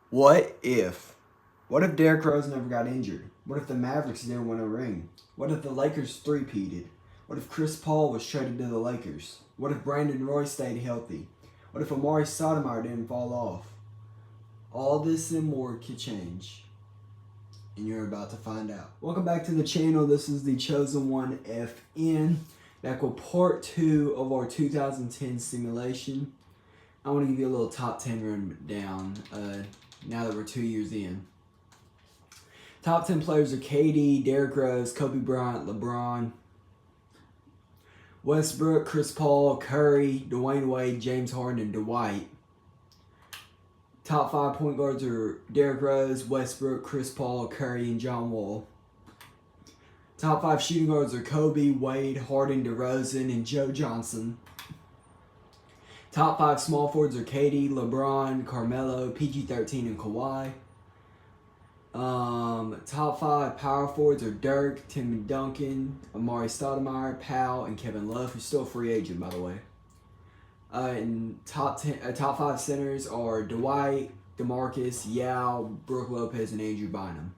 What if? What if Derrick Rose never got injured? What if the Mavericks didn't win a ring? What if the Lakers three-peated? What if Chris Paul was traded to the Lakers? What if Brandon Roy stayed healthy? What if Amari Stoudemire didn't fall off? All this and more could change, and you're about to find out. Welcome back to the channel. This is the Chosen One FN, back with part 2 of our 2010 simulation. I want to give you a little top 10 rundown now that we're 2 years in. Top 10 players are KD, Derrick Rose, Kobe Bryant, LeBron, Westbrook, Chris Paul, Curry, Dwayne Wade, James Harden, and Dwight. Top 5 point guards are Derrick Rose, Westbrook, Chris Paul, Curry, and John Wall. Top 5 shooting guards are Kobe, Wade, Harden, DeRozan, and Joe Johnson. Top 5 small forwards are KD, LeBron, Carmelo, PG-13, and Kawhi. Top 5 power forwards are Dirk, Tim Duncan, Amari Stoudemire, Powell, and Kevin Love, who's still a free agent, by the way. And top 5 centers are Dwight, DeMarcus, Yao, Brook Lopez, and Andrew Bynum.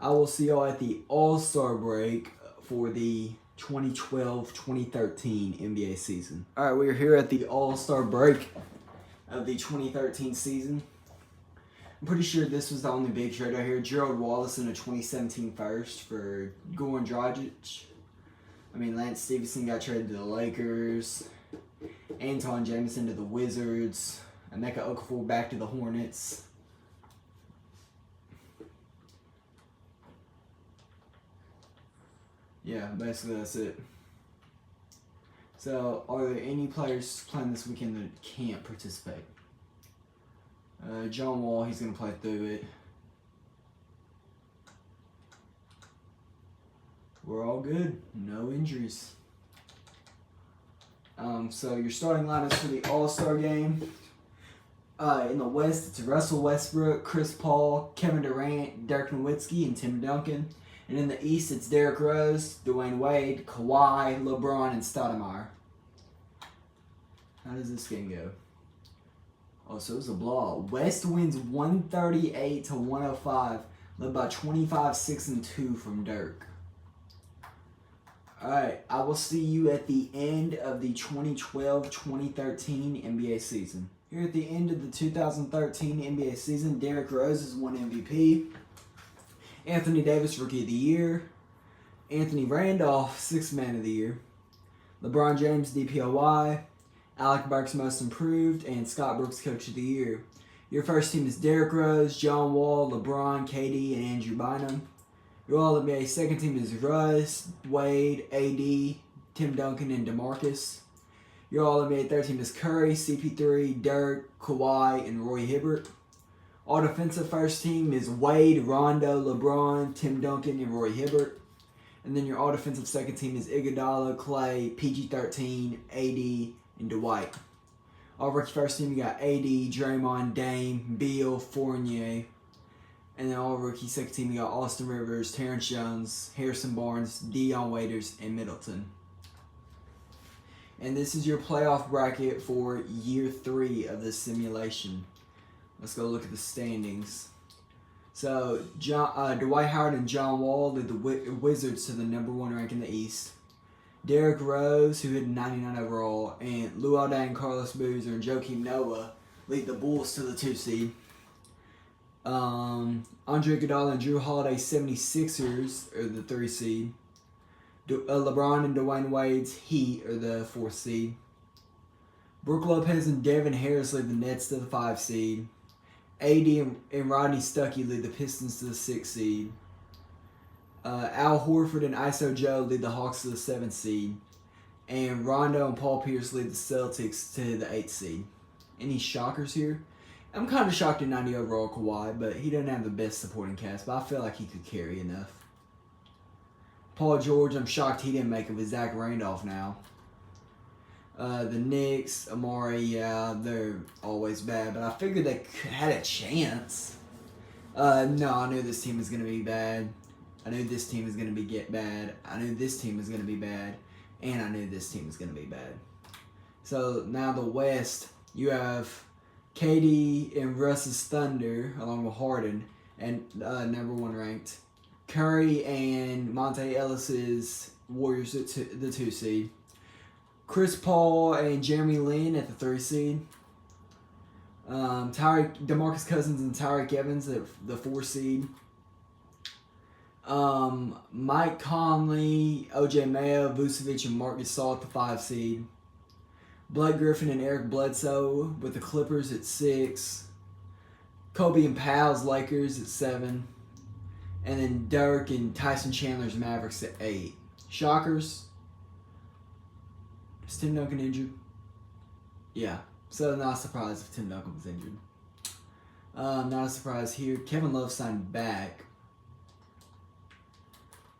I will see y'all at the All-Star break for the 2012-2013 NBA season. All right, we're here at the All-Star break of the 2013 season. I'm pretty sure this was the only big trade right here. Gerald Wallace in a 2017 first for Goran Dragic. Lance Stevenson got traded to the Lakers. Anton Jameson to the Wizards. Emeka Okafor back to the Hornets. Yeah, basically that's it. So, are there any players playing this weekend that can't participate? John Wall, he's going to play through it. We're all good. No injuries. So your starting lineups for the All-Star game. In the West, it's Russell Westbrook, Chris Paul, Kevin Durant, Dirk Nowitzki, and Tim Duncan. And in the East, it's Derrick Rose, Dwayne Wade, Kawhi, LeBron, and Stoudemire. How does this game go? Oh, so it was a blowout. West wins 138-105, led by 25, 6, and 2 from Dirk. Alright, I will see you at the end of the 2012-2013 NBA season. Here at the end of the 2013 NBA season, Derrick Rose has won MVP. Anthony Davis, Rookie of the Year. Anthony Randolph, Sixth Man of the Year. LeBron James, DPOY. Alec Burks, Most Improved. And Scott Brooks, Coach of the Year. Your first team is Derrick Rose, John Wall, LeBron, KD, and Andrew Bynum. Your All-NBA second team is Russ, Wade, AD, Tim Duncan, and DeMarcus. Your All-NBA third team is Curry, CP3, Dirk, Kawhi, and Roy Hibbert. All defensive first team is Wade, Rondo, LeBron, Tim Duncan, and Roy Hibbert. And then your all defensive second team is Iguodala, Clay, PG-13, AD, and Dwight. All rookie first team, you got AD, Draymond, Dame, Beal, Fournier. And then all rookie second team, you got Austin Rivers, Terrence Jones, Harrison Barnes, Dion Waiters, and Middleton. And this is your playoff bracket for year 3 of this simulation. Let's go look at the standings. So, Dwight Howard and John Wall lead the Wizards to the number 1 rank in the East. Derrick Rose, who hit 99 overall, and Luol Deng, Carlos Boozer, and Joakim Noah lead the Bulls to the 2 seed. Andre Iguodala and Drew Holiday 76ers are the 3 seed. LeBron and Dwayne Wade's Heat are the 4th seed. Brook Lopez and Devin Harris lead the Nets to the 5 seed. AD and Rodney Stuckey lead the Pistons to the 6th seed. Al Horford and ISO Joe lead the Hawks to the 7th seed. And Rondo and Paul Pierce lead the Celtics to the 8th seed. Any shockers here? I'm kind of shocked at 90 overall Kawhi, but he doesn't have the best supporting cast, but I feel like he could carry enough. Paul George, I'm shocked he didn't make it with Zach Randolph now. The Knicks, Amari, yeah, they're always bad, but I figured they had a chance. No, I knew this team was going to be bad. I knew this team was going to be bad. I knew this team was going to be bad. And I knew this team was going to be bad. So now the West, you have KD and Russ's Thunder, along with Harden, and number 1 ranked. Curry and Monte Ellis's Warriors at the 2 seed. Chris Paul and Jeremy Lin at the 3 seed. DeMarcus Cousins and Tyreek Evans at the 4 seed. Mike Conley, OJ Mayo, Vucevic, and Marc Gasol at the 5 seed. Blake Griffin and Eric Bledsoe with the Clippers at 6. Kobe and Powell's Lakers at 7. And then Dirk and Tyson Chandler's Mavericks at 8. Shockers. Is Tim Duncan injured? Yeah. So not a surprise if Tim Duncan was injured. Not a surprise here. Kevin Love signed back.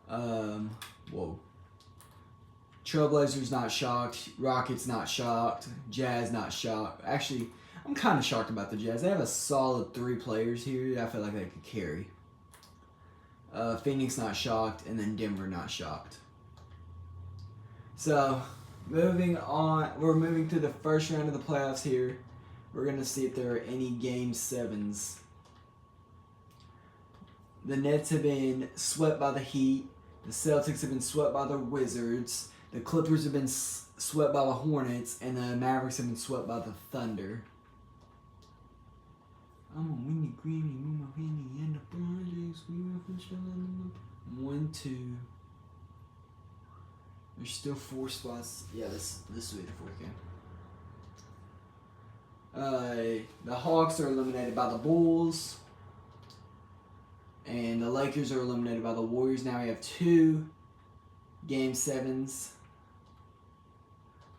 Whoa. Trailblazers not shocked. Rockets not shocked. Jazz not shocked. Actually, I'm kind of shocked about the Jazz. They have a solid 3 players here that I feel like they could carry. Phoenix not shocked, and then Denver not shocked. So, moving on, we're moving to the first round of the playoffs here. We're going to see if there are any Game 7s. The Nets have been swept by the Heat. The Celtics have been swept by the Wizards. The Clippers have been swept by the Hornets. And the Mavericks have been swept by the Thunder. I'm gonna win the Grammy, move my penny, and the projects. We were for sure. 1, 2. There's still 4 spots. Yeah, this will be the 4th game. The Hawks are eliminated by the Bulls. And the Lakers are eliminated by the Warriors. Now we have 2 Game 7s.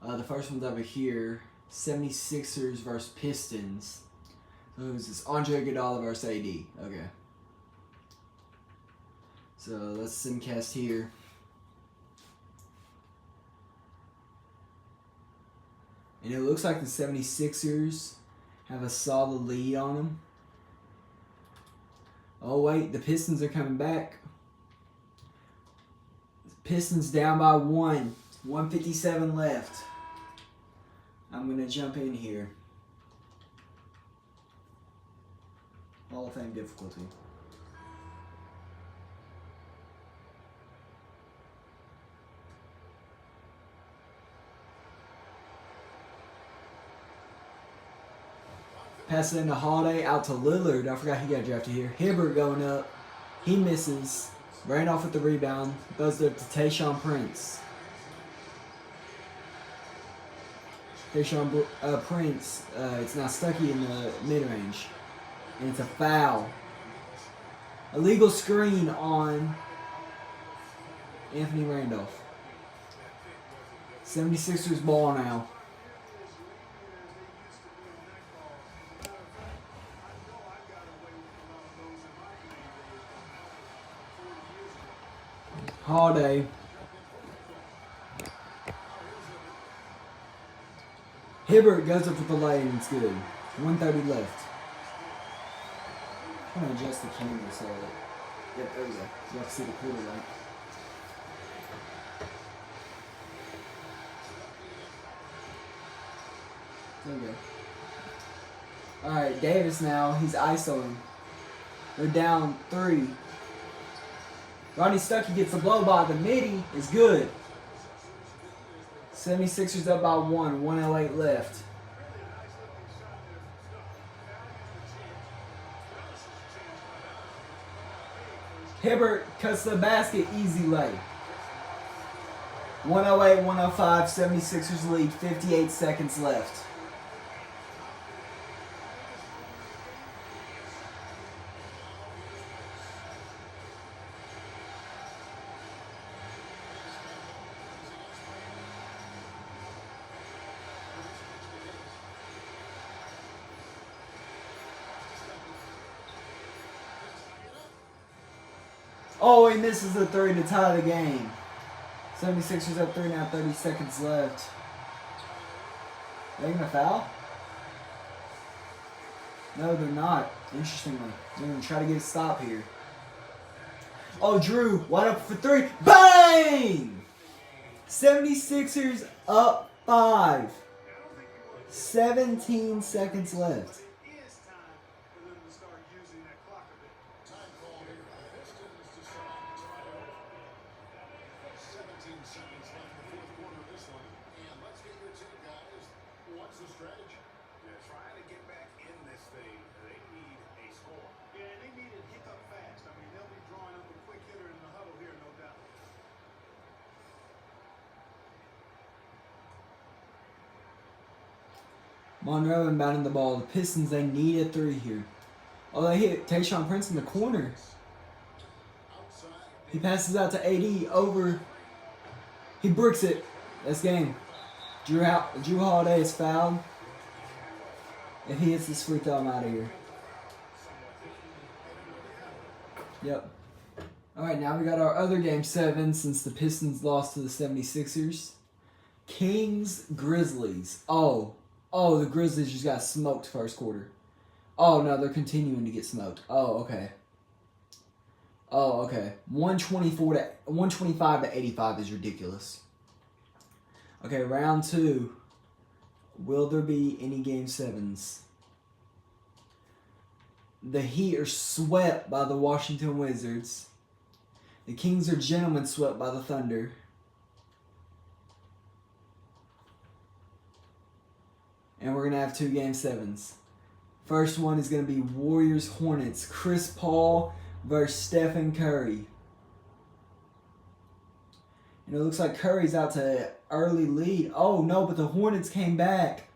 The first one's over here. 76ers versus Pistons. So who's this? Andre Iguodala versus AD. Okay. So let's simcast here. And it looks like the 76ers have a solid lead on them. Oh wait, the Pistons are coming back. Pistons down by 1. 1:57 left. I'm going to jump in here. Hall of Fame difficulty. Pass it into Holiday, out to Lillard. I forgot he got drafted here. Hibbert going up. He misses. Randolph with the rebound. Throws it up to Tayshaun Prince. Tayshaun Prince, it's now Stuckey in the mid-range. And it's a foul. Illegal screen on Anthony Randolph. 76ers ball now. Holiday. Hibbert goes up with the lane and it's good. 1:30 left. I'm going to adjust the camera so that... Yep, there we go. You have to see the quarter light. There we go. Alright, Davis now. He's ISOing. They're down 3. Rodney Stuckey gets a blow by the midi. It's good. 76ers up by 1. 1:08 left. Hibbert cuts the basket. Easy lay. 1:08, 1:05. 76ers lead. 58 seconds left. Oh, he misses the 3 to tie the game. 76ers up 3 now, 30 seconds left. Are they going to foul? No, they're not. Interestingly. They're going to try to get a stop here. Oh, Drew, wide up for 3. Bang! 76ers up 5. 17 seconds left. Time call here by the Pistons to decide to try to 17 seconds left in the fourth quarter of this one. And let's get your take, guys. What's the strategy? Yeah, trying to get back in this thing. They need a score. Yeah, and they need to hit up fast. I mean, they'll be drawing up a quick hitter in the huddle here, no doubt. Monroe inbounding the ball. The Pistons, they need a three here. Oh, they hit Tayshaun Prince in the corner. He passes out to AD over. He bricks it. That's game. Drew Holiday is fouled. If he hits this free throw, I'm out of here. Yep. Alright, now we got our other game 7 since the Pistons lost to the 76ers. Kings, Grizzlies. Oh, the Grizzlies just got smoked first quarter. Oh, no, they're continuing to get smoked. Oh, okay. 125 to 85 is ridiculous. Okay, round 2. Will there be any game 7s? The Heat are swept by the Washington Wizards. The Kings are gentlemen swept by the Thunder. And we're going to have 2 game 7s. First one is going to be Warriors Hornets. Chris Paul versus Stephen Curry. And it looks like Curry's out to an early lead. Oh no, but the Hornets came back.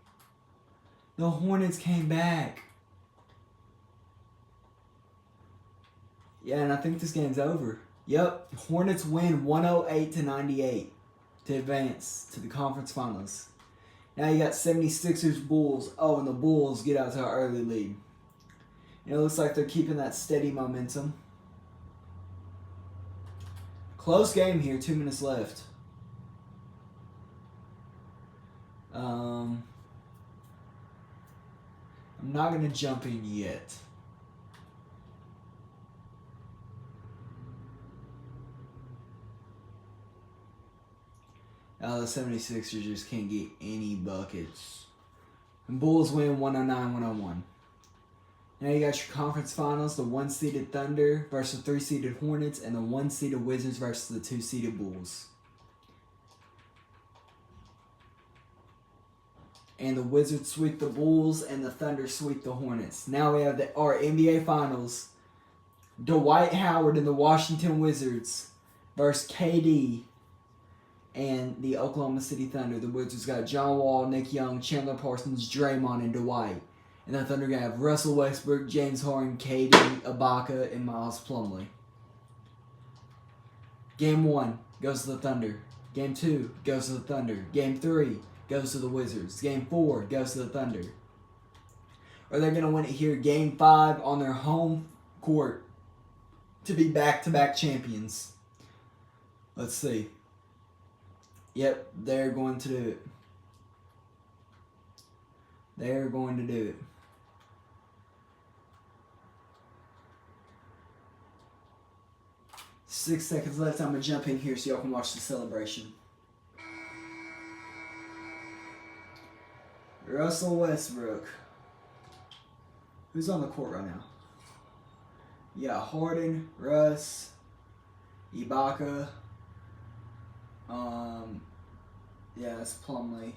The Hornets came back. Yeah, and I think this game's over. Yep, Hornets win 108 to 98 to advance to the conference finals. Now you got 76ers Bulls. Oh, and the Bulls get out to an early lead. And it looks like they're keeping that steady momentum. Close game here, 2 minutes left. I'm not going to jump in yet. The 76ers just can't get any buckets. And Bulls win 109-101. Now you got your conference finals, the 1-seeded Thunder versus the 3-seeded Hornets, and the 1-seeded Wizards versus the 2-seeded Bulls. And the Wizards sweep the Bulls, and the Thunder sweep the Hornets. Now we have our NBA Finals. Dwight Howard and the Washington Wizards versus KD and the Oklahoma City Thunder. The Wizards got John Wall, Nick Young, Chandler Parsons, Draymond, and Dwight. And the Thunder going to have Russell Westbrook, James Harden, KD, Ibaka, and Miles Plumlee. Game 1 goes to the Thunder. Game 2 goes to the Thunder. Game 3 goes to the Wizards. Game 4 goes to the Thunder. Or they're going to win it here. Game 5 on their home court to be back-to-back champions. Let's see. Yep, they're going to do it. They're going to do it. Six seconds left. I'm going to jump in here so y'all can watch the celebration. Russell Westbrook. Who's on the court right now? Yeah, Harden, Russ, Ibaka. Yeah, that's Plumlee.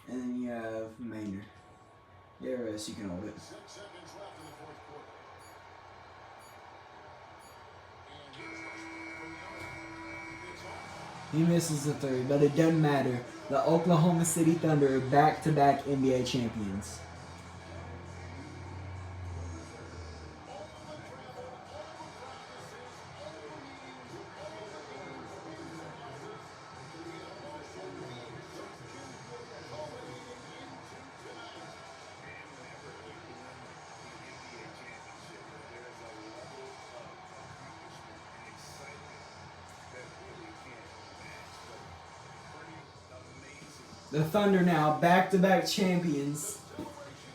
And then you have Maynard. Yeah, Russ, you can hold it. 6 seconds left in the fourth quarter. And here's Westbrook. It's off. He misses the 3, but it doesn't matter. The Oklahoma City Thunder are back-to-back NBA champions. The Thunder now back-to-back champions.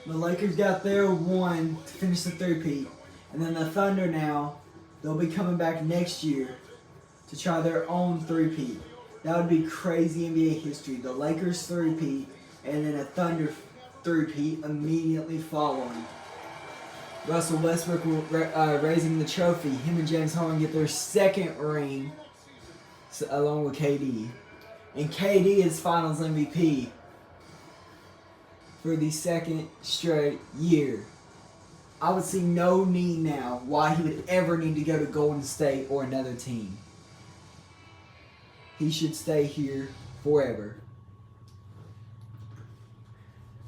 The Lakers got their 1 to finish the three-peat. And then the Thunder now, they'll be coming back next year to try their own three-peat. That would be crazy NBA history. The Lakers three-peat and then a Thunder three-peat immediately following. Russell Westbrook raising the trophy. Him and James Harden get their second ring, along with KD. And KD is Finals MVP for the second straight year. I would see no need now why he would ever need to go to Golden State or another team. He should stay here forever.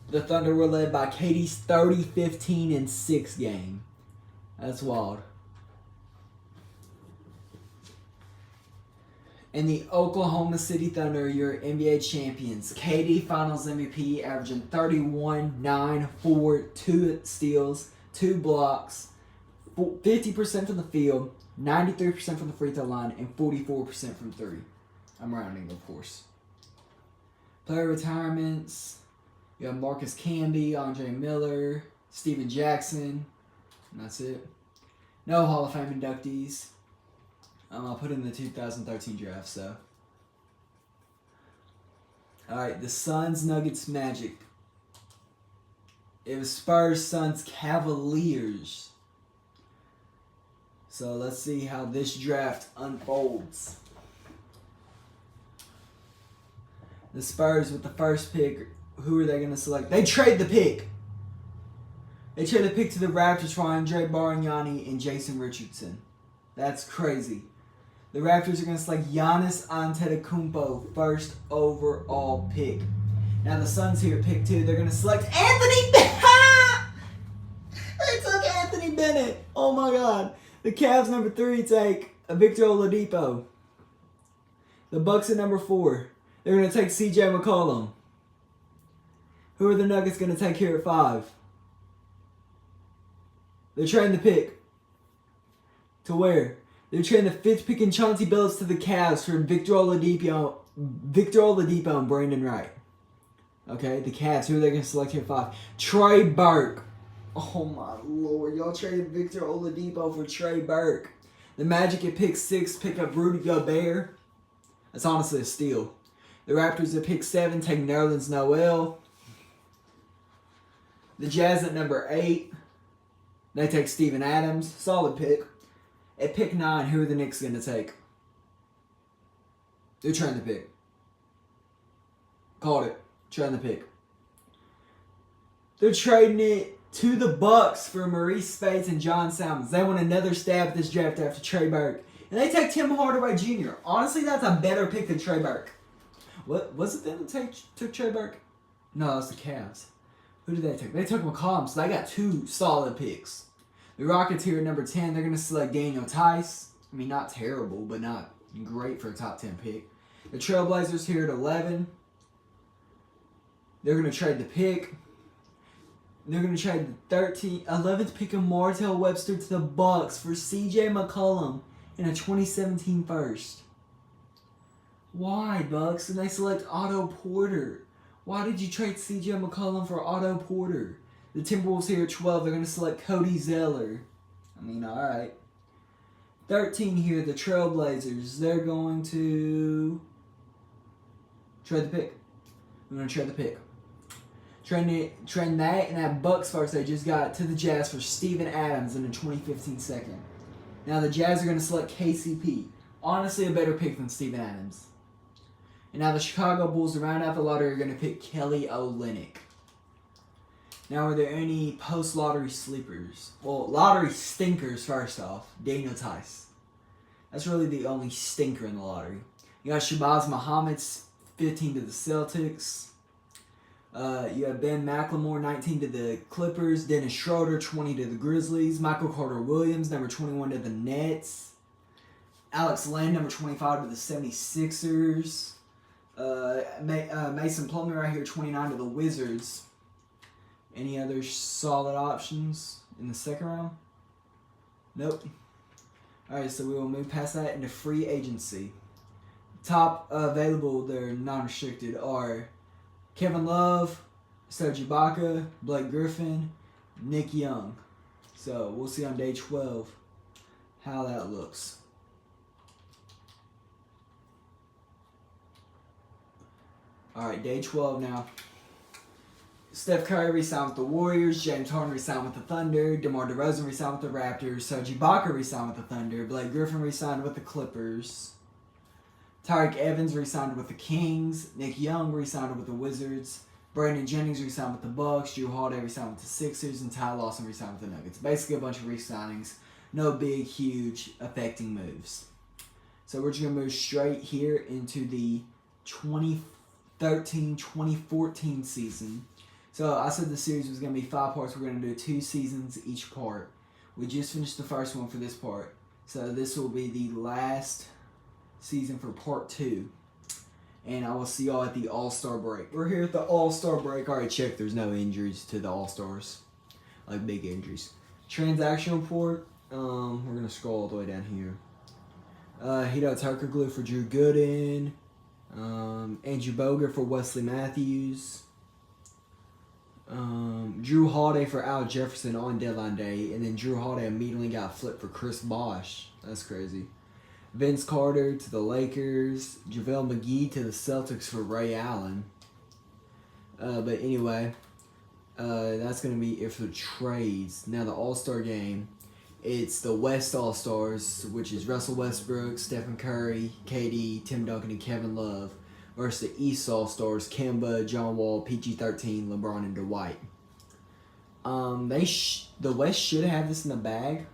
The Thunder were led by KD's 30, 15, and 6 game. That's wild. And the Oklahoma City Thunder, your NBA champions. KD Finals MVP, averaging 31, 9, 4, 2 steals, 2 blocks, 50% from the field, 93% from the free throw line, and 44% from 3. I'm rounding, of course. Player retirements. You have Marcus Camby, Andre Miller, Steven Jackson, and that's it. No Hall of Fame inductees. I'll put in the 2013 draft, so. Alright, the Suns, Nuggets, Magic. It was Spurs, Suns, Cavaliers. So let's see how this draft unfolds. The Spurs with the first pick. Who are they going to select? They trade the pick. They trade the pick to the Raptors for Andre Bargnani and Jason Richardson. That's crazy. The Raptors are going to select Giannis Antetokounmpo, first overall pick. Now the Suns here at pick 2. They're going to select Anthony Bennett. They took Anthony Bennett. Oh my God. The Cavs number 3 take Victor Oladipo. The Bucks at number 4. They're going to take CJ McCollum. Who are the Nuggets going to take here at 5? They're trading the pick. To where? They're trading the 5th pick in Chauncey Billups to the Cavs for Victor Oladipo and Brandon Wright. Okay, the Cavs. Who are they going to select here at 5? Trey Burke. Oh my Lord. Y'all traded Victor Oladipo for Trey Burke. The Magic at pick 6 pick up Rudy Gobert. That's honestly a steal. The Raptors at pick 7 take Nerlens Noel. The Jazz at number 8, they take Steven Adams. Solid pick. At pick 9, who are the Knicks going to take? They're trading the pick. Called it. Trading the pick. They're trading it to the Bucks for Maurice Spates and John Salmons. They want another stab at this draft after Trey Burke. And they take Tim Hardaway Jr. Honestly, that's a better pick than Trey Burke. What was it them that took Trey Burke? No, it was the Cavs. Who did they take? They took McCollum, so they got 2 solid picks. The Rockets here at number 10, they're going to select Daniel Tice. I mean, not terrible, but not great for a top 10 pick. The Trailblazers here at 11, they're going to trade the pick. They're going to trade the 11th pick of Martell Webster to the Bucks for CJ McCollum and a 2017 first. Why, Bucks? And they select Otto Porter. Why did you trade CJ McCollum for Otto Porter? The Timberwolves here at 12, they're going to select Cody Zeller. I mean, alright. 13 here, the Trailblazers. They're going to trade the pick. We're going to trade the pick. Trade that and that Bucks first they just got to the Jazz for Steven Adams in a 2015 second. Now the Jazz are going to select KCP. Honestly, a better pick than Steven Adams. And now the Chicago Bulls, to round out the lottery, are going to pick Kelly Olynyk. Now, are there any post-lottery sleepers? Well, lottery stinkers, first off. Daniel Tice. That's really the only stinker in the lottery. You got Shabazz Muhammad's 15 to the Celtics. You have Ben McLemore, 19 to the Clippers. Dennis Schroeder, 20 to the Grizzlies. Michael Carter-Williams, number 21 to the Nets. Alex Len, number 25 to the 76ers. Mason Plumlee right here, 29 to the Wizards. Any other solid options in the second round? Nope. Alright, so we will move past that into free agency. Top available, they're non-restricted, are Kevin Love, Serge Ibaka, Blake Griffin, Nick Young. So we'll see on day 12 how that looks. Alright, day 12 now. Steph Curry re-signed with the Warriors. James Harden re-signed with the Thunder. DeMar DeRozan re-signed with the Raptors. Serge Ibaka re-signed with the Thunder. Blake Griffin re-signed with the Clippers. Tyreek Evans re-signed with the Kings. Nick Young re-signed with the Wizards. Brandon Jennings re-signed with the Bucks. Drew Holiday re-signed with the Sixers. And Ty Lawson re-signed with the Nuggets. Basically a bunch of re-signings. No big, huge, affecting moves. So we're just going to move straight here into the 2013-2014 season. So I said the series was going to be 5 parts. We're going to do 2 seasons each part. We just finished the first one for this part. So this will be the last season for part 2. And I will see y'all at the All-Star break. We're here at the All-Star break. I already checked. There's no injuries to the All-Stars. Like big injuries. Transaction report. We're going to scroll all the way down here. Hito Turkoglu for Drew Gooden. Andrew Bogut for Wesley Matthews. Drew Holiday for Al Jefferson on deadline day, and then Drew Holiday immediately got flipped for Chris Bosh. That's crazy. Vince Carter to the Lakers. JaVale McGee to the Celtics for Ray Allen. But anyway, that's going to be it for the trades. Now the All-Star game, it's the West All-Stars, which is Russell Westbrook, Stephen Curry, KD, Tim Duncan, and Kevin Love, versus the East All-Stars, Kemba, John Wall, PG-13, LeBron, and Dwight. The West should have this in the bag.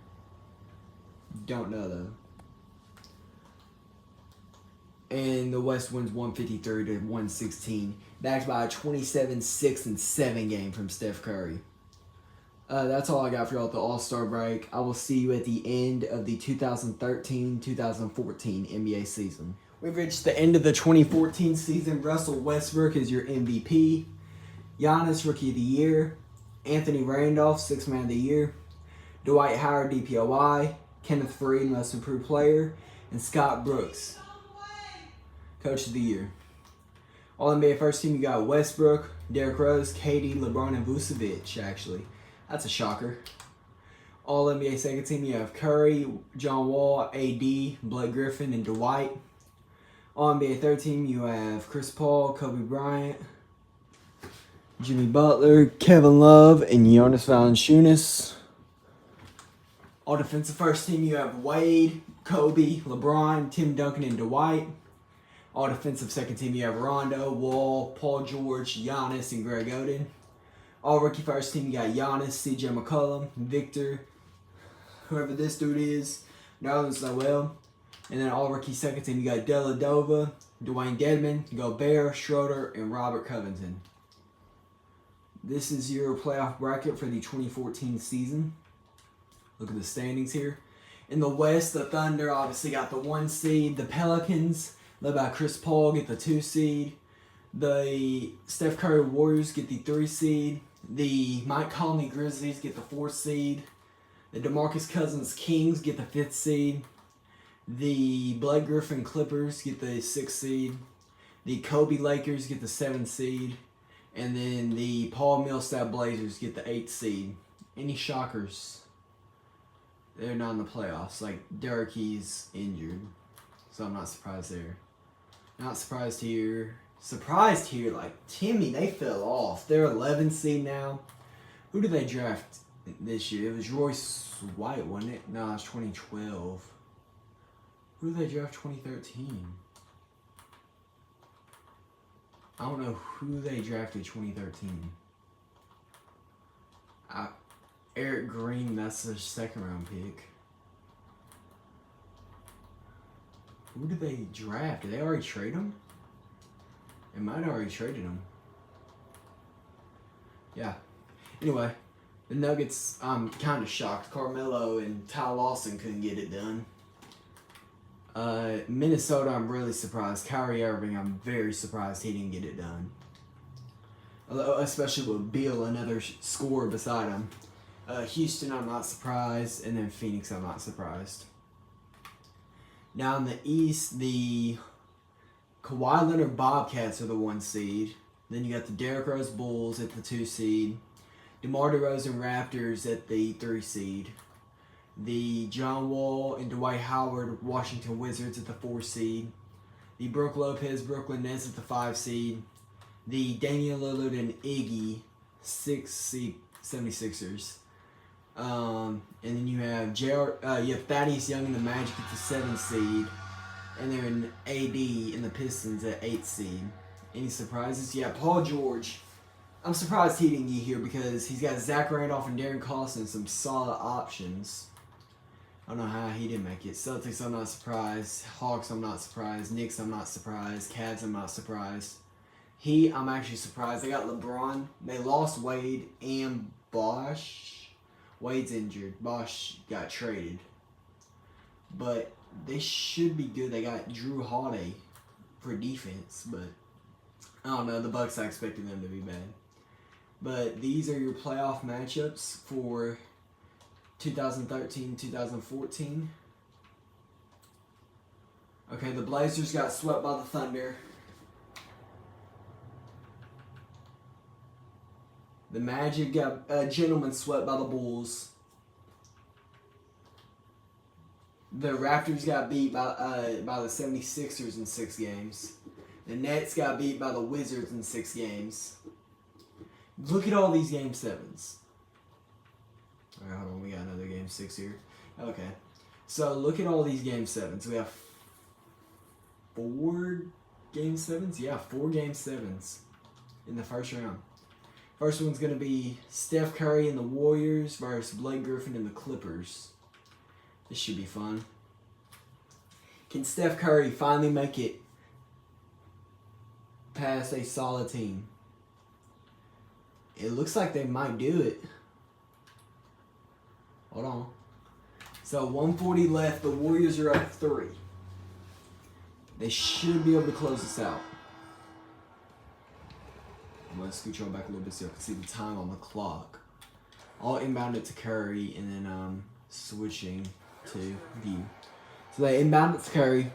Don't know, though. And the West wins 153 to 116, backed by a 27-6-7 game from Steph Curry. That's all I got for y'all at the All-Star break. I will see you at the end of the 2013-2014 NBA season. We've reached the end of the 2014 season. Russell Westbrook is your MVP. Giannis, Rookie of the Year. Anthony Randolph, Sixth Man of the Year. Dwight Howard, DPOY. Kenneth Faried, Most Improved Player. And Scott Brooks, Coach of the Year. All NBA first team, you got Westbrook, Derrick Rose, KD, LeBron, and Vucevic, actually. That's a shocker. All NBA second team, you have Curry, John Wall, AD, Blake Griffin, and Dwight. All NBA third team, you have Chris Paul, Kobe Bryant, Jimmy Butler, Kevin Love, and Jonas Valanciunas. All defensive first team, you have Wade, Kobe, LeBron, Tim Duncan, and Dwight. All defensive second team, you have Rondo, Wall, Paul George, Giannis, and Greg Oden. All rookie first team, you got Giannis, CJ McCollum, Victor, whoever this dude is, Nerlens Noel. And then all rookie second team, you got Dellavedova, Dwayne Dedmon, Gobert, Schroeder, and Robert Covington. This is your playoff bracket for the 2014 season. Look at the standings here. In the West, the Thunder obviously got the 1 seed. The Pelicans, led by Chris Paul, get the 2 seed. The Steph Curry Warriors get the 3 seed. The Mike Conley Grizzlies get the 4 seed. The DeMarcus Cousins Kings get the 5th seed. The Blake Griffin Clippers get the 6th seed. The Kobe Lakers get the 7th seed. And then the Paul Millsap Blazers get the 8th seed. Any shockers? They're not in the playoffs. Like, Derek Key's injured. So I'm not surprised there. Not surprised here. Surprised here, like, Timmy, they fell off. They're 11th seed now. Who did they draft this year? It was Royce White, wasn't it? No, it was 2012. Who did they draft 2013? I don't know who they drafted 2013. Eric Green, that's their 2nd round pick. Who did they draft? Did they already trade him? They might have already traded him. Yeah. Anyway, the Nuggets, I'm kind of shocked. Carmelo and Ty Lawson couldn't get it done. Minnesota, I'm really surprised. Kyrie Irving, I'm very surprised he didn't get it done. Especially with Beal, another scorer beside him. Houston, I'm not surprised. And then Phoenix, I'm not surprised. Now in the East, the Kawhi Leonard Bobcats are the 1 seed. Then you got the Derrick Rose Bulls at the 2 seed. DeMar DeRozan Raptors at the 3 seed. The John Wall and Dwight Howard Washington Wizards at the 4 seed. The Brook Lopez Brooklyn Nets at the 5 seed. The Damian Lillard and Iggy 6 seed 76ers. And then you have you have Thaddeus Young and the Magic at the 7 seed, and then AD and the Pistons at 8 seed. Any surprises? Yeah, Paul George. I'm surprised he didn't get here because he's got Zach Randolph and Darren Collison, some solid options. I don't know how he didn't make it. Celtics, I'm not surprised. Hawks, I'm not surprised. Knicks, I'm not surprised. Cavs, I'm not surprised. I'm actually surprised. They got LeBron. They lost Wade and Bosh. Wade's injured. Bosh got traded. But they should be good. They got Drew Holiday for defense, but I don't know. The Bucks, I expected them to be bad. But these are your playoff matchups for 2013-2014. Okay, the Blazers got swept by the Thunder. The Magic got gentlemen swept by the Bulls. The Raptors got beat by the 76ers in 6 games. The Nets got beat by the Wizards in 6 games. Look at all these Game 7s. Alright, hold on. We got another Game 6 here. Okay. So, look at all these Game 7s. We have 4 Game 7s? Yeah, 4 Game 7s in the first round. First one's going to be Steph Curry and the Warriors versus Blake Griffin and the Clippers. This should be fun. Can Steph Curry finally make it past a solid team? It looks like they might do it. Hold on. So 140 left. The Warriors are up 3. They should be able to close this out. I'm going to scooch on back a little bit so you can see the time on the clock. I'll inbound it to Curry and then switching to view. So they inbound it to Curry.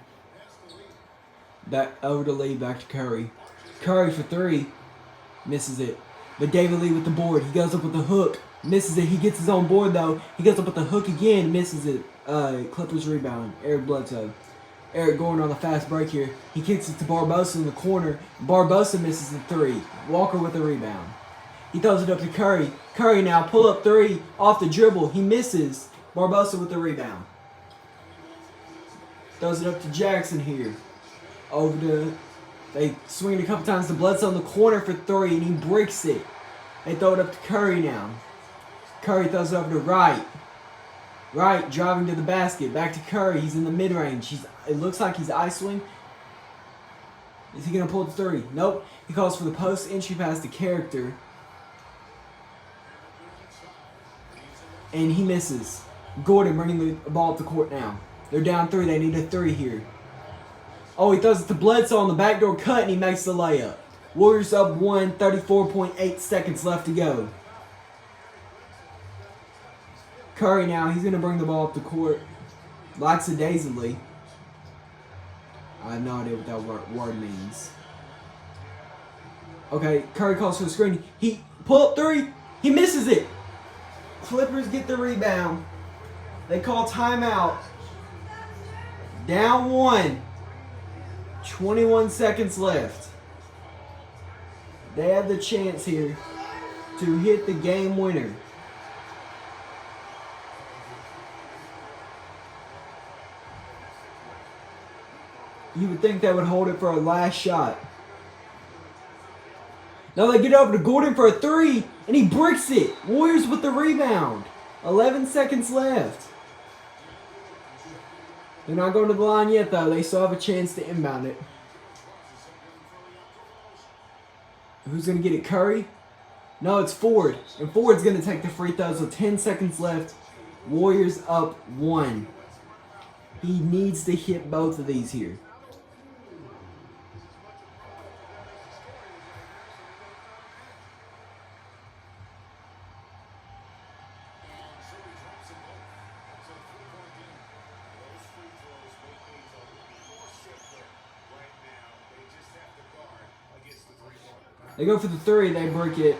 Back over to Lee, back to Curry. Curry for 3. Misses it. But David Lee with the board. He goes up with the hook. Misses it. He gets his own board though. He goes up with the hook again. Misses it. Clippers rebound. Eric Bledsoe. Eric Gordon on the fast break here. He kicks it to Barbosa in the corner. Barbosa misses the 3. Walker with the rebound. He throws it up to Curry. Curry now pull up 3 off the dribble. He misses. Barbosa with the rebound. Throws it up to Jackson here. Over to... They swing it a couple times to Bledsoe in the corner for 3, and he breaks it. They throw it up to Curry now. Curry throws it over to Wright. Wright driving to the basket. Back to Curry. He's in the mid-range. It looks like he's isoing. Is he going to pull the 3? Nope. He calls for the post entry pass to Character. And he misses. Gordon bringing the ball up the court now. They're down 3. They need a 3 here. Oh, he throws it to Bledsoe on the backdoor cut, and he makes the layup. Warriors up 1, 34.8 seconds left to go. Curry now, he's going to bring the ball up the court. Lackadaisically. I have no idea what that word means. Okay, Curry calls for the screen. He pull up 3. He misses it. Clippers get the rebound. They call timeout. Down 1. 21 seconds left. They have the chance here to hit the game winner. You would think they would hold it for a last shot. Now they get over to Gordon for a 3, and he bricks it. Warriors with the rebound. 11 seconds left. They're not going to the line yet, though. They still have a chance to inbound it. Who's going to get it? Curry? No, it's Ford. And Ford's going to take the free throws with 10 seconds left. Warriors up 1. He needs to hit both of these here. They go for the 3, they break it.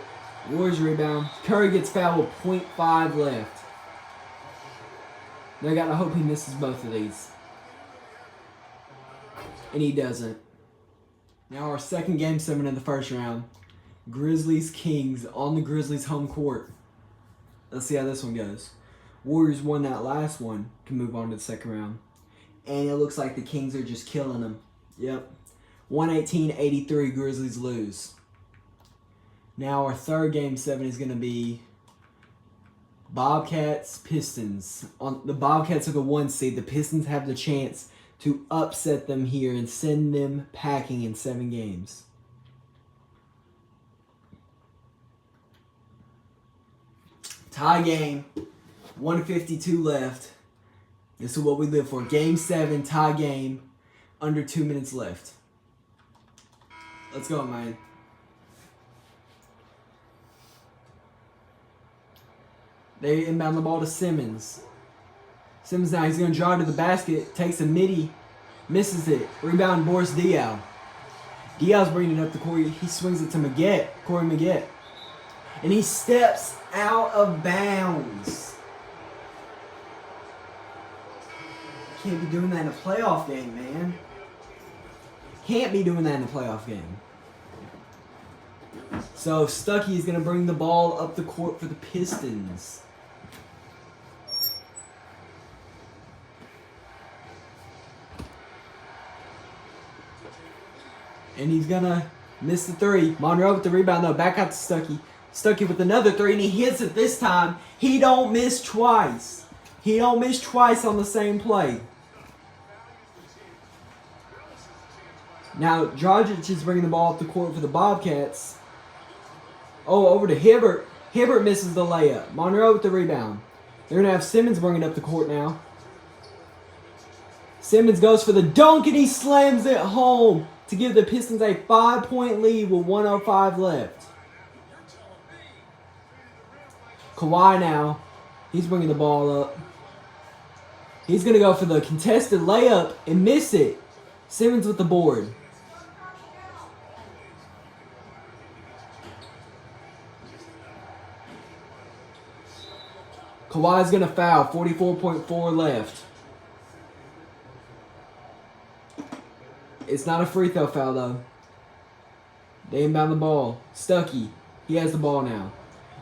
Warriors rebound. Curry gets fouled with 0.5 left. They gotta hope he misses both of these. And he doesn't. Now our second game 7 in the first round. Grizzlies Kings on the Grizzlies home court. Let's see how this one goes. Warriors won that last one to move on to the second round. And it looks like the Kings are just killing them. Yep. 118-83, Grizzlies lose. Now our third game 7 is going to be Bobcats Pistons. The Bobcats are the 1 seed. The Pistons have the chance to upset them here and send them packing in 7 games. Tie game. 152 left. This is what we live for. Game 7, tie game. Under 2 minutes left. Let's go, man. They inbound the ball to Simmons. Simmons now, he's going to drive to the basket. Takes a midi. Misses it. Rebound, Boris Diaw. Diaw's bringing it up the court. He swings it to Magette. Corey Magette. And he steps out of bounds. Can't be doing that in a playoff game, man. Can't be doing that in a playoff game. So Stuckey is going to bring the ball up the court for the Pistons. And he's going to miss the 3. Monroe with the rebound, though. Back out to Stuckey. Stuckey with another 3, and he hits it this time. He don't miss twice. He don't miss twice on the same play. Now, Dragic is bringing the ball up the court for the Bobcats. Oh, over to Hibbert. Hibbert misses the layup. Monroe with the rebound. They're going to have Simmons bringing up the court now. Simmons goes for the dunk, and he slams it home to give the Pistons a 5-point lead with 1:05 left. Kawhi now. He's bringing the ball up. He's going to go for the contested layup and miss it. Simmons with the board. Kawhi's going to foul. 44.4 left. It's not a free throw foul, though. They inbound the ball. Stuckey. He has the ball now.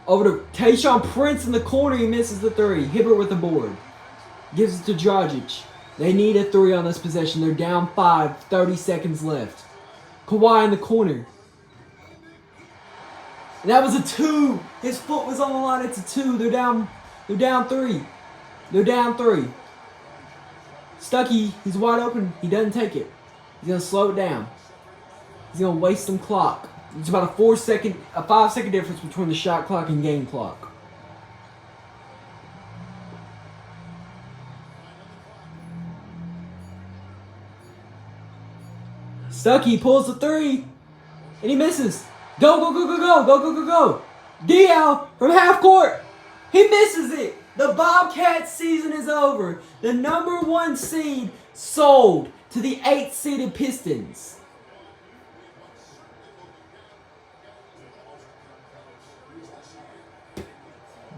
Over to Tayshaun Prince in the corner. He misses the 3. Hibbert with the board. Gives it to Dragic. They need a 3 on this possession. They're down 5. 30 seconds left. Kawhi in the corner. And that was a 2. His foot was on the line. It's a 2. They're down 3. They're down 3. Stuckey, he's wide open. He doesn't take it. He's going to slow it down. He's going to waste some clock. It's about a 5-second difference between the shot clock and game clock. Stuckey pulls the 3, and he misses. Go, go, go, go, go, go, go, go, go. Diaw from half court. He misses it. The Bobcats season is over. The number 1 seed sold to the 8th seeded Pistons.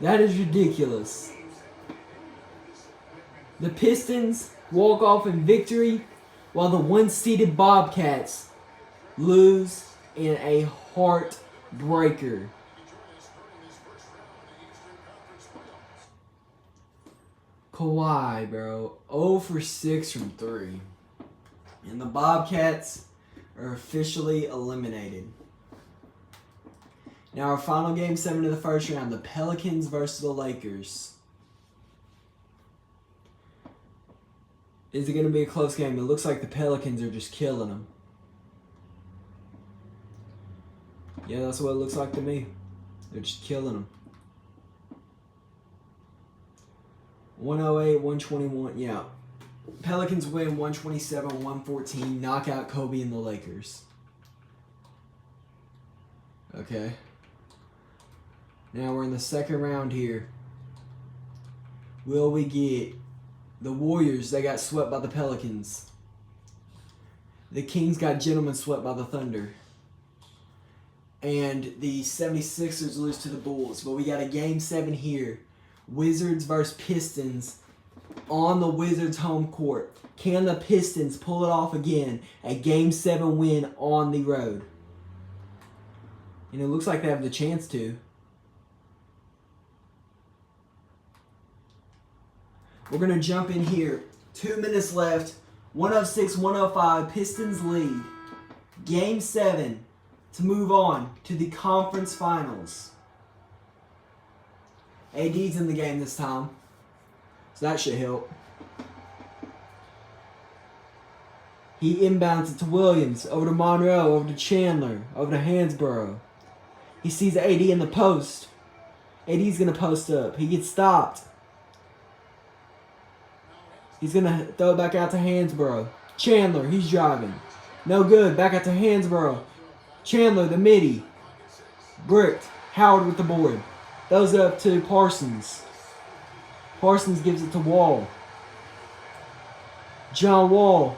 That is ridiculous. The Pistons walk off in victory while the 1-seeded Bobcats lose in a heartbreaker. Kawhi, bro. 0 for 6 from 3. And the Bobcats are officially eliminated. Now our final game 7 of the first round. The Pelicans versus the Lakers. Is it going to be a close game? It looks like the Pelicans are just killing them. Yeah, that's what it looks like to me. They're just killing them. 108, 121. Yeah. Pelicans win 127-114. Knock out Kobe and the Lakers. Okay. Now we're in the second round here. Will we get the Warriors? They got swept by the Pelicans. The Kings got gentlemen swept by the Thunder. And the 76ers lose to the Bulls. But we got a game 7 here. Wizards versus Pistons on the Wizards home court. Can the Pistons pull it off again? A game 7 win on the road. And it looks like they have the chance to. We're going to jump in here. 2 minutes left. 106-105. Pistons lead. Game 7 to move on to the conference finals. AD's in the game this time, so that should help. He inbounds it to Williams, over to Monroe, over to Chandler, over to Hansborough. He sees AD in the post. AD's going to post up. He gets stopped. He's going to throw it back out to Hansborough. Chandler, he's driving. No good. Back out to Hansborough. Chandler, the midi. Bricked. Howard with the board. Throws it up to Parsons. Parsons gives it to Wall. John Wall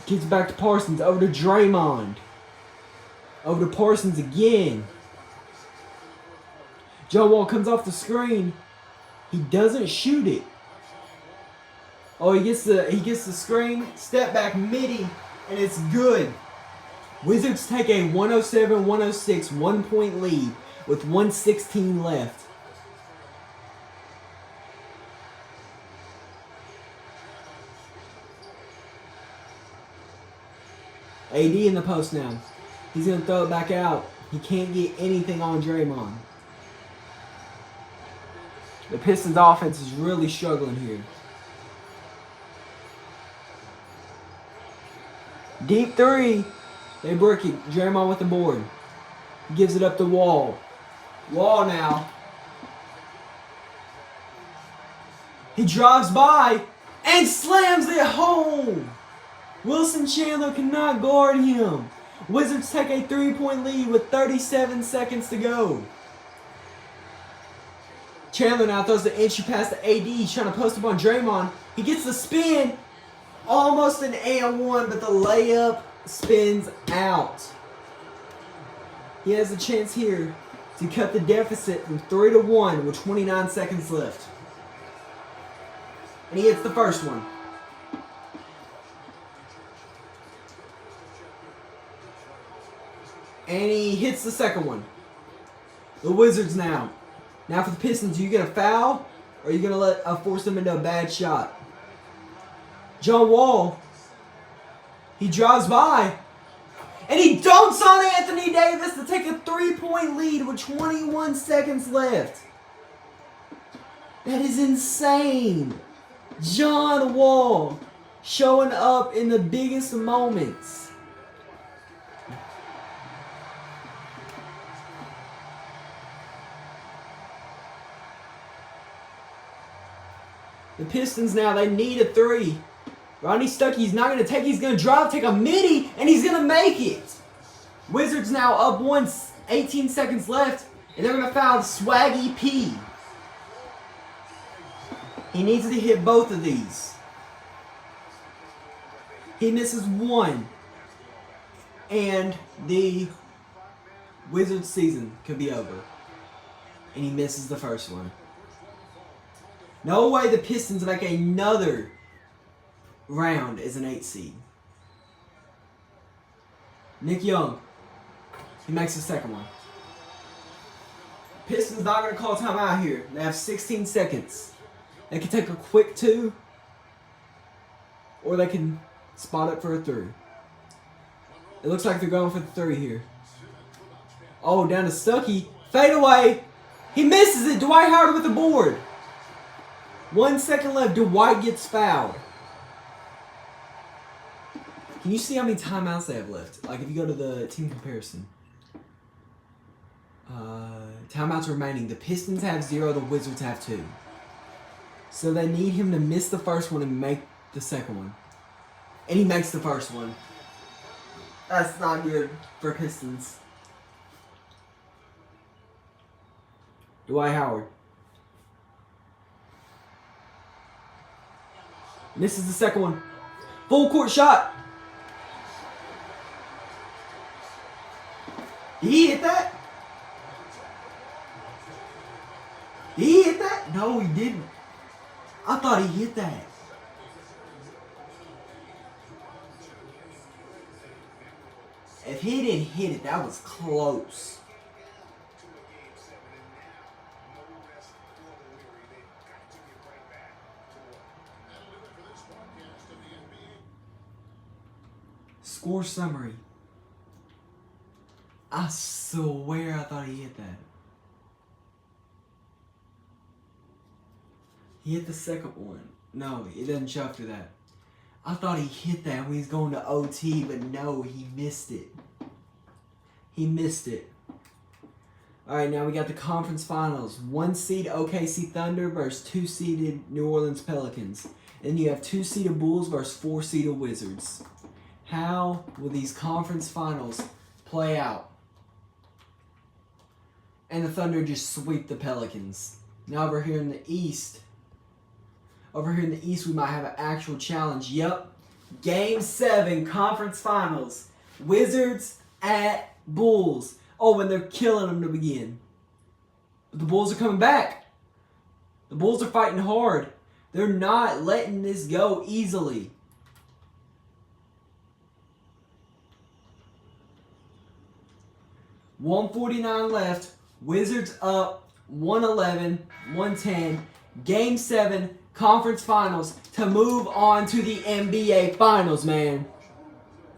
gives it back to Parsons. Over to Draymond. Over to Parsons again. John Wall comes off the screen. He doesn't shoot it. Oh, he gets the screen. Step back midi. And it's good. Wizards take a 107-106 1-point lead with 1:16 left. AD in the post now. He's going to throw it back out. He can't get anything on Draymond. The Pistons offense is really struggling here. Deep three. They brick it. Draymond with the board. Gives it up to Wall. Wall now. He drives by and slams it home. Wilson Chandler cannot guard him. Wizards take a 3-point lead with 37 seconds to go. Chandler now throws the entry pass to AD. He's trying to post up on Draymond. He gets the spin. Almost an and one, but the layup spins out. He has a chance here to cut the deficit from 3-1 with 29 seconds left. And he hits the first one. And he hits the second one. The Wizards now. Now for the Pistons, are you going to foul? Or are you going to force them into a bad shot? John Wall. He drives by. And he dunks on Anthony Davis to take a 3-point lead with 21 seconds left. That is insane. John Wall showing up in the biggest moments. The Pistons now, they need a 3. Rodney Stuckey's not going to take it. He's going to drive, take a midi, and he's going to make it. Wizards now up 18 seconds left, and they're going to foul Swaggy P. He needs to hit both of these. He misses one, and the Wizards season could be over. And he misses the first one. No way the Pistons make another round as an 8 seed. Nick Young. He makes the second one. Pistons not going to call timeout here. They have 16 seconds. They can take a quick 2. Or they can spot it for a 3. It looks like they're going for the 3 here. Oh, down to Stuckey. Fade away. He misses it. Dwight Howard with the board. 1 second left. Dwight gets fouled. Can you see how many timeouts they have left? Like if you go to the team comparison. Timeouts remaining. The Pistons have 0. The Wizards have 2. So they need him to miss the first one and make the second one. And he makes the first one. That's not good for Pistons. Dwight Howard. Misses the second one. Full court shot. Did he hit that? Did he hit that? No, he didn't. I thought he hit that. If he didn't hit it, that was close. Score summary. I swear I thought he hit that. He hit the second one. No, it doesn't show after that. I thought he hit that when he's going to OT, but no, he missed it. He missed it. Alright, now we got the conference finals. 1 seed OKC Thunder versus 2 seeded New Orleans Pelicans. And you have 2 seeded Bulls versus 4 seeded Wizards. How will these conference finals play out? And the Thunder just sweep the Pelicans. Now over here in the East, we might have an actual challenge. Yep. Game 7 conference finals. Wizards at Bulls. Oh, and they're killing them to begin. But the Bulls are coming back. The Bulls are fighting hard. They're not letting this go easily. $149 left. Wizards up 111-110. Game 7 conference finals to move on to the NBA finals, man.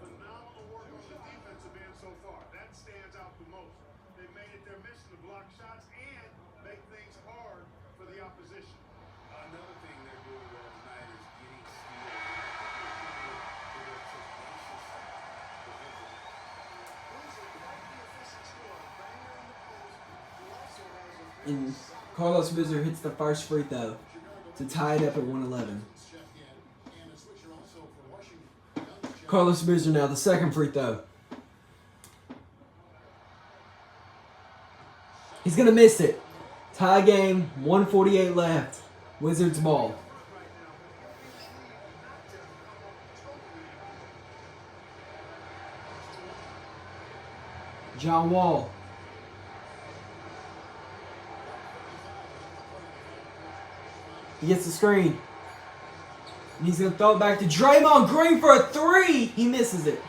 Phenomenal work on the defensive end so far. That stands out the most. They made it their mission to block shots and make things hard for the opposition. Another thing they're doing well tonight is getting steals. And Carlos Boozer hits the first free throw to tie it up at 111. Carlos Boozer now the second free throw. He's going to miss it. Tie game, 148 left. Wizards ball. John Wall. He gets the screen. And he's going to throw it back to Draymond Green for a 3. He misses it.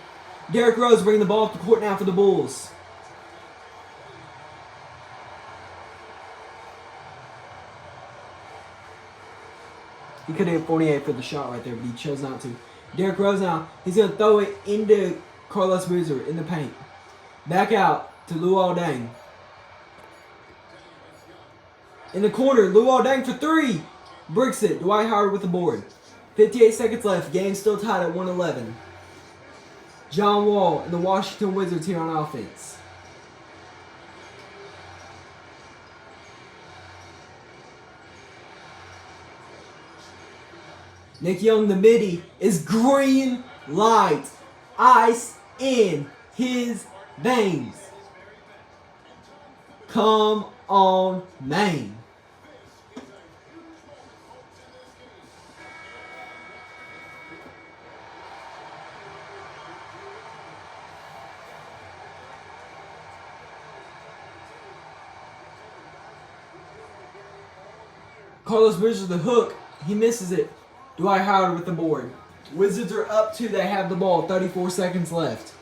Derrick Rose bringing the ball up the court now for the Bulls. He could have hit 48 for the shot right there, but he chose not to. Derrick Rose now. He's going to throw it into Carlos Boozer in the paint. Back out to Luol Deng. In the corner, Luol Deng for 3. Bricks it. Dwight Howard with the board. 58 seconds left. Game still tied at 111. John Wall and the Washington Wizards here on offense. Nick Young, the midi, is green light. Ice in his veins. Come on, man. Carlos Boozer the hook. He misses it. Dwight Howard with the board. Wizards are up 2. They have the ball. 34 seconds left.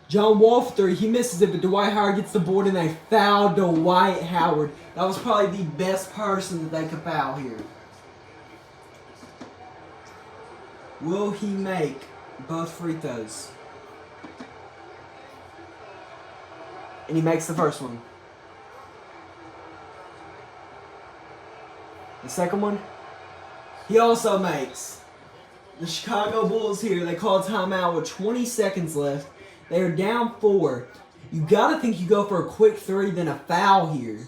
John Wall for 3. He misses it, but Dwight Howard gets the board and they foul Dwight Howard. That was probably the best person that they could foul here. Will he make both free throws? And he makes the first one. The second one, he also makes. The Chicago Bulls here, they call a timeout with 20 seconds left. They are down 4. You got to think you go for a quick 3, then a foul here.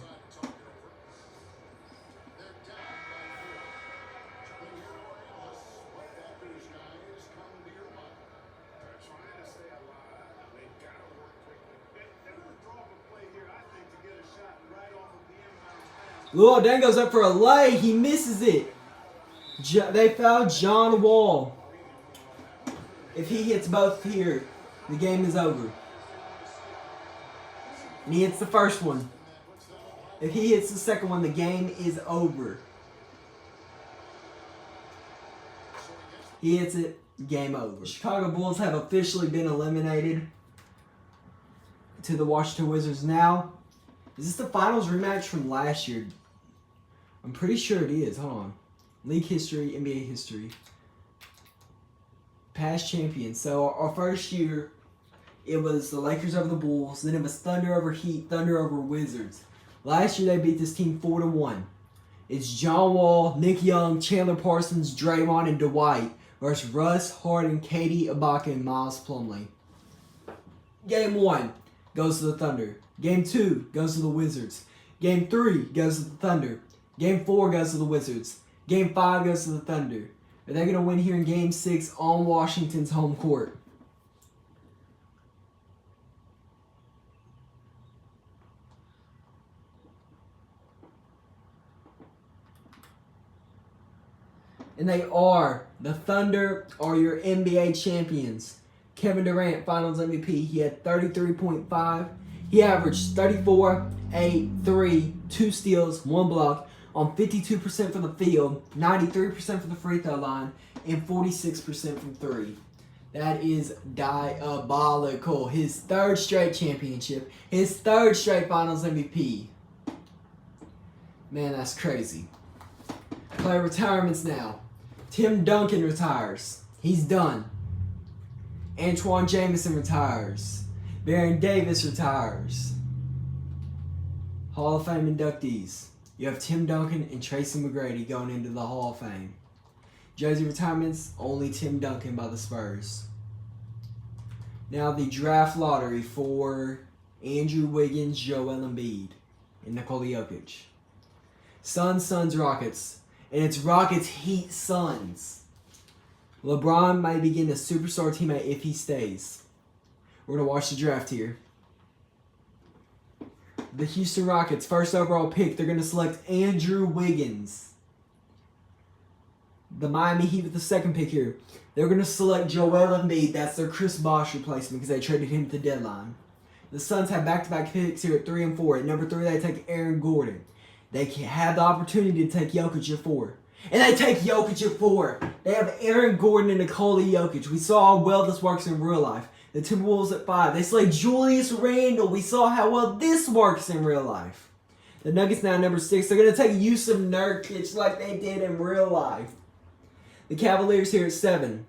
Luol Deng goes up for a lay. He misses it. They fouled John Wall. If he hits both here, the game is over. And he hits the first one. If he hits the second one, the game is over. He hits it, game over. Chicago Bulls have officially been eliminated to the Washington Wizards now. Is this the finals rematch from last year? I'm pretty sure it is. Hold on. League history, NBA history. Past champions. So our first year, it was the Lakers over the Bulls. Then it was Thunder over Heat, Thunder over Wizards. Last year they beat this team 4-1. It's John Wall, Nick Young, Chandler Parsons, Draymond, and Dwight versus Russ, Harden, Katie, Ibaka, and Miles Plumlee. Game 1 goes to the Thunder. Game 2 goes to the Wizards. Game 3 goes to the Thunder. Game 4 goes to the Wizards. Game 5 goes to the Thunder. Are they going to win here in Game 6 on Washington's home court? And they are. The Thunder are your NBA champions. Kevin Durant, Finals MVP. He had 33.5. He averaged 34, 8, 3, 2 steals, 1 block on 52% from the field, 93% from the free throw line, and 46% from 3. That is diabolical. His 3rd straight championship. His 3rd straight Finals MVP. Man, that's crazy. Player retirements now. Tim Duncan retires. He's done. Antoine Jamison retires. Baron Davis retires. Hall of Fame inductees. You have Tim Duncan and Tracy McGrady going into the Hall of Fame. Jersey retirements, only Tim Duncan by the Spurs. Now the draft lottery for Andrew Wiggins, Joel Embiid, and Nikola Jokic. Suns, Rockets. And it's Rockets, Heat, Suns. LeBron may begin a superstar teammate if he stays. We're going to watch the draft here. The Houston Rockets, 1st overall pick, they're going to select Andrew Wiggins. The Miami Heat with the 2nd pick here, they're going to select Joel Embiid. That's their Chris Bosh replacement because they traded him at the deadline. The Suns have back-to-back picks here at 3 and 4. At number 3, they take Aaron Gordon. They can have the opportunity to take Jokic at 4. And they take Jokic at 4. They have Aaron Gordon and Nikola Jokic. We saw how well this works in real life. The Timberwolves at 5. They select Julius Randle. We saw how well this works in real life. The Nuggets now number 6. They're going to take Yusuf Nurkic like they did in real life. The Cavaliers here at 7.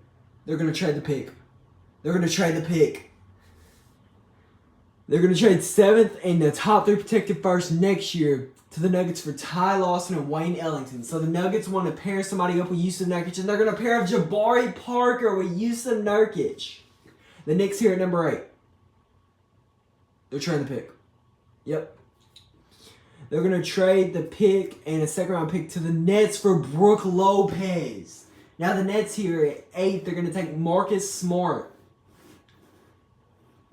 They're going to trade the pick. They're going to trade the pick. They're going to trade 7th and the top 3 protected first next year to the Nuggets for Ty Lawson and Wayne Ellington. So the Nuggets want to pair somebody up with Yusuf Nurkic, and they're going to pair up Jabari Parker with Yusuf Nurkic. The Knicks here at number 8. They're trading the pick. Yep. They're going to trade the pick and a 2nd round pick to the Nets for Brook Lopez. Now the Nets here at 8, they're going to take Marcus Smart.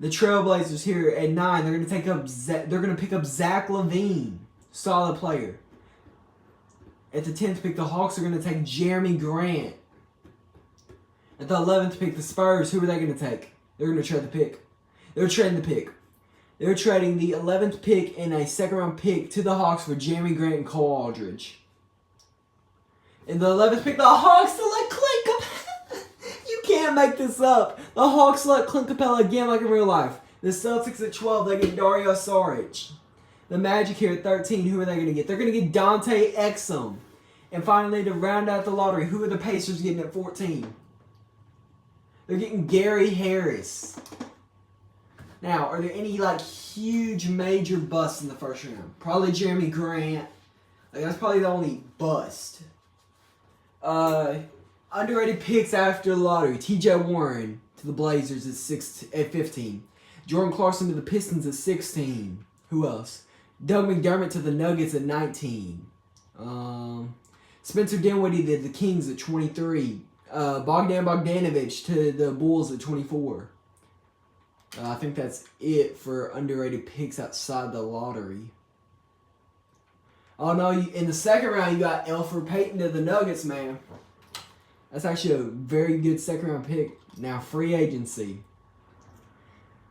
The Trailblazers here at 9, they're going to pick up Zach LaVine. Solid player. At the 10th pick, the Hawks are going to take Jeremy Grant. At the 11th pick, the Spurs, who are they going to take? They're going to trade the pick. They're trading the pick. They're trading the 11th pick and a 2nd round pick to the Hawks for Jeremy Grant and Cole Aldridge. In the 11th pick, the Hawks select Clint Capella. You can't make this up. The Hawks select Clint Capella again like in real life. The Celtics at 12, they get Dario Saric. The Magic here at 13, who are they going to get? They're going to get Dante Exum. And finally, to round out the lottery, who are the Pacers getting at 14? They're getting Gary Harris. Now, are there any huge major busts in the first round? Probably Jeremy Grant. That's probably the only bust. Underrated picks after the lottery. T.J. Warren to the Blazers at 15. Jordan Clarkson to the Pistons at 16. Who else? Doug McDermott to the Nuggets at 19. Spencer Dinwiddie to the Kings at 23. Bogdan Bogdanovic to the Bulls at 24. I think that's it for underrated picks outside the lottery. Oh no, in the 2nd round you got Elfrid Payton to the Nuggets, man. That's actually a very good 2nd round pick. Now free agency.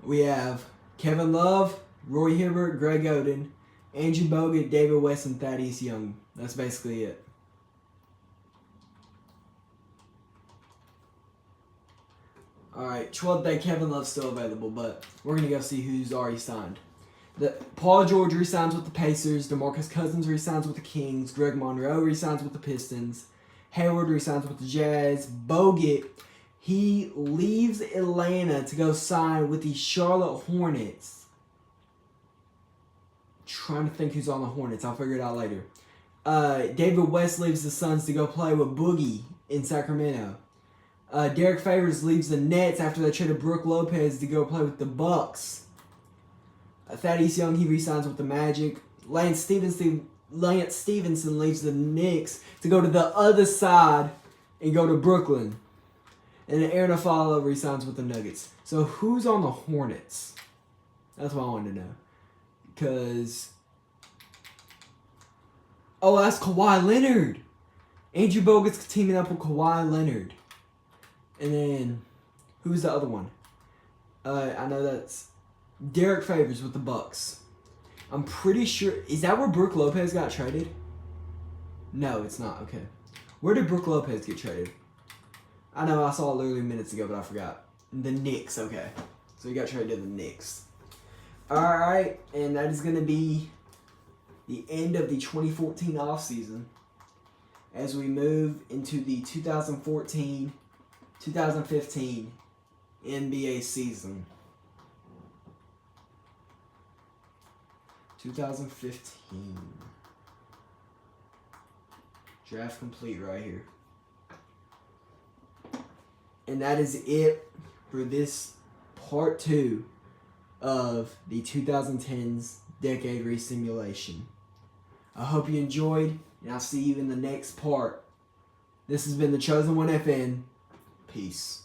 We have Kevin Love, Roy Hibbert, Greg Oden, Andrew Bogut, David West, and Thaddeus Young. That's basically it. Alright, 12th day Kevin Love's still available, but we're going to go see who's already signed. Paul George resigns with the Pacers. DeMarcus Cousins resigns with the Kings. Greg Monroe resigns with the Pistons. Hayward resigns with the Jazz. Bogut, he leaves Atlanta to go sign with the Charlotte Hornets. Trying to think who's on the Hornets. I'll figure it out later. David West leaves the Suns to go play with Boogie in Sacramento. Derek Favors leaves the Nets after they traded Brook Lopez to go play with the Bucks. Thaddeus Young, he resigns with the Magic. Lance Stevenson leaves the Knicks to go to the other side and go to Brooklyn. And then Aaron Aflalo resigns with the Nuggets. So who's on the Hornets? That's what I wanted to know. Because... oh, that's Kawhi Leonard. Andrew Bogut's teaming up with Kawhi Leonard. And then, who's the other one? I know that's Derek Favors with the Bucks. I'm pretty sure... is that where Brook Lopez got traded? No, it's not. Okay. Where did Brook Lopez get traded? I know, I saw it literally minutes ago, but I forgot. The Knicks, okay. So he got traded to the Knicks. Alright, and that is going to be the end of the 2014 offseason as we move into the 2014-2015 NBA season. 2015. Draft complete right here. And that is it for this part 2 of the 2010s Decade Resimulation. I hope you enjoyed, and I'll see you in the next part. This has been the Chosen One FN. Peace.